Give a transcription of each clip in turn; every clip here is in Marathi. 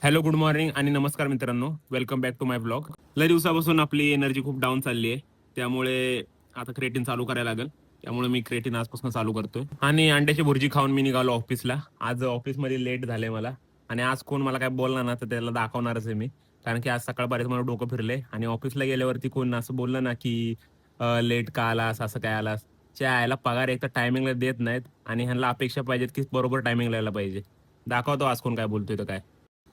हॅलो, गुड मॉर्निंग आणि नमस्कार मित्रांनो. Welcome back to my blog. लय दिवसापासून आपली एनर्जी खूप डाऊन चालली आहे, त्यामुळे आता क्रेटिन चालू करायला लागेल. त्यामुळे मी क्रेटिन आजपासून चालू करतोय आणि अंड्याची भुर्जी खाऊन मी निघालो ऑफिसला. आज ऑफिसमध्ये लेट झालंय मला आणि आज कोण मला काय बोलणार ना तर त्याला दाखवणारच आहे मी. कारण की आज सकाळपर्यंत मला डोकं फिरले आणि ऑफिसला गेल्यावरती कोण असं बोललं ना की लेट का आलास, असं काय आलास. च्या आयला पगार एक तर टायमिंगला देत नाहीत आणि ह्यांना अपेक्षा पाहिजेत की बरोबर टायमिंगला यायला पाहिजे. दाखवतो आज कोण काय बोलतोय तर काय.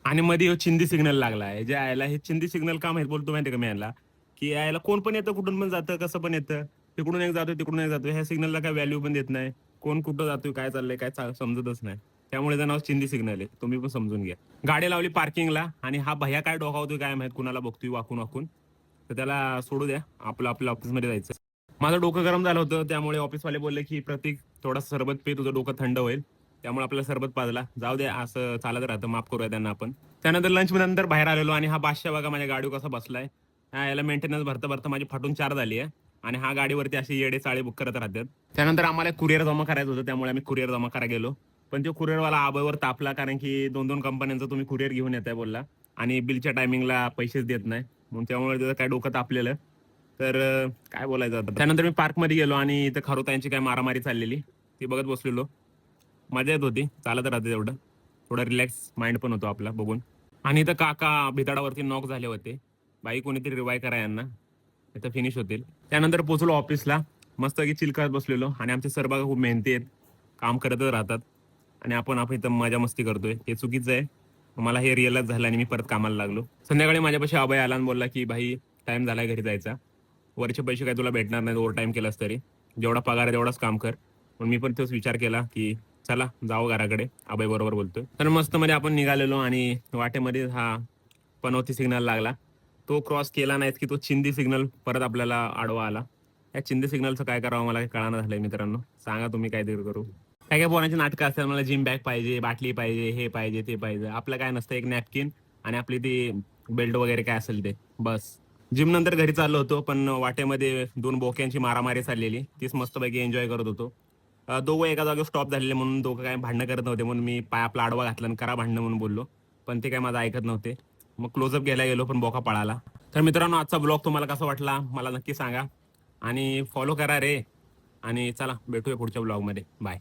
आणि मध्ये ह्यो चिंदी सिग्नल लागला आहे, जे आयला हे चिंदी सिग्नल का माहित बोलतो माहिती का मी याला, की यायला कोण पण येतं, कुठून पण जातं, कसं पण येतं. तिकडून एक जातोय, तिकडून एक जातोय. ह्या सिग्नलला काय व्हॅल्यू पण देत नाही. कोण कुठं जातोय, काय चाललंय, काय समजतच नाही. त्यामुळे त्याचं नाव चिंदी सिग्नल आहे. तुम्ही पण समजून घ्या. गाडी लावली पार्किंगला आणि हा भैया काय डोकावतोय काय माहित, कुणाला बघतोय वाकून वाकून. तर त्याला सोडू द्या. आपलं आपल्या ऑफिसमध्ये जायचं. माझं डोकं गरम झालं होतं, त्यामुळे ऑफिसवाले बोलले, की "प्रतीक, थोडा सरबत पे, तुझं डोकं थंड होईल." त्यामुळे आपल्याला सरबत पाजला. जाऊ द्या, असं चालत राहतं. माफ करूया त्यांना आपण. त्यानंतर लंच नंतर बाहेर आलेलो आणि हा बादशाह बघा माझ्या गाडीवर कसा बसलाय. याला मेंटेनन्स भरता भरता माझी फाटून 4 झाली आहे आणि हा गाडीवरती अशी येडे चाळे बुक करत राहतात. त्यानंतर आम्हाला कुरिअर जमा करायचं होतं, त्यामुळे आम्ही कुरिअर जमा करायला गेलो. पण तो कुरिअरवाला आबेवर तापला, कारण की 2-2 कंपन्यांचं तुम्ही कुरिअर घेऊन येताय बोलला आणि बिलच्या टायमिंगला पैसेच देत नाही. मग त्यामुळे त्याचं काय डोकं तापलेलं. तर काय बोलायचं आता. त्यानंतर मी पार्कमध्ये गेलो आणि इथं खारुताईंची काय मारामारी चाललेली ती बघत बसलेलो. मजा येत होती. चालत राहते तेवढं. थोडं रिलॅक्स माइंड पण होतो आपला बघून. आणि इथं काका भिताडावरती नॉक झाले होते. बाई कोणीतरी रिवाय करा यांना. इथं फिनिश होतील. त्यानंतर पोहोचलो ऑफिसला. मस्तपैकी चिल करत बसलेलो आणि आमचे सर बघा खूप मेहनती आहेत. काम करतच राहतात आणि आपण इथं मजा मस्ती करतोय. हे चुकीचं आहे. मला हे रिअलाइज झालं आणि मी परत कामाला लागलो. संध्याकाळी माझ्यापाशी अभय आला आणि बोलला, की "भाई, टाईम झालाय घरी जायचा. वरचे पैसे काही तुला भेटणार नाहीत ओव्हर टाईम केलास तरी. जेवढा पगार आहे तेवढाच काम कर." पण मी पण तोच विचार केला, की चला जावं घराकडे. अभय बरोबर बोलतोय. तर मस्त मध्ये आपण निघालेलो आणि वाटेमध्ये हा पनौती सिग्नल लागला. तो क्रॉस केला नाहीत, की तो चिंदी सिग्नल परत आपल्याला आडवा आला. या चिंदी सिग्नलचं काय करावं मला काही कळेना झालंय मित्रांनो. सांगा तुम्ही काहीतरी करू. काय काय पोरांची नाटकं असतात. मला जिम बॅग पाहिजे, बाटली पाहिजे, हे पाहिजे, ते पाहिजे. आपलं काय नसतं, एक नॅपकिन आणि आपली ती बेल्ट वगैरे काय असेल ते बस. जिम नंतर घरी चाललो होतो, पण वाटेमध्ये 2 बोक्यांची मारामारी चाललेली. तीच मस्तपैकी एन्जॉय करत होतो. दोघं एका जागेवर स्टॉप झालेले म्हणून दोघं काय भांडणं करत नव्हते, म्हणून मी पाय आपला आडवा घातला आणि करा भांडणं म्हणून बोललो. पण ते काय माझं ऐकत नव्हते. मग क्लोजअप घ्यायला गेलो, पण बोका पळाला. तर मित्रांनो, आजचा ब्लॉग तुम्हाला कसा वाटला मला नक्की सांगा आणि फॉलो करा रे. आणि चला भेटूया पुढच्या ब्लॉगमध्ये. बाय.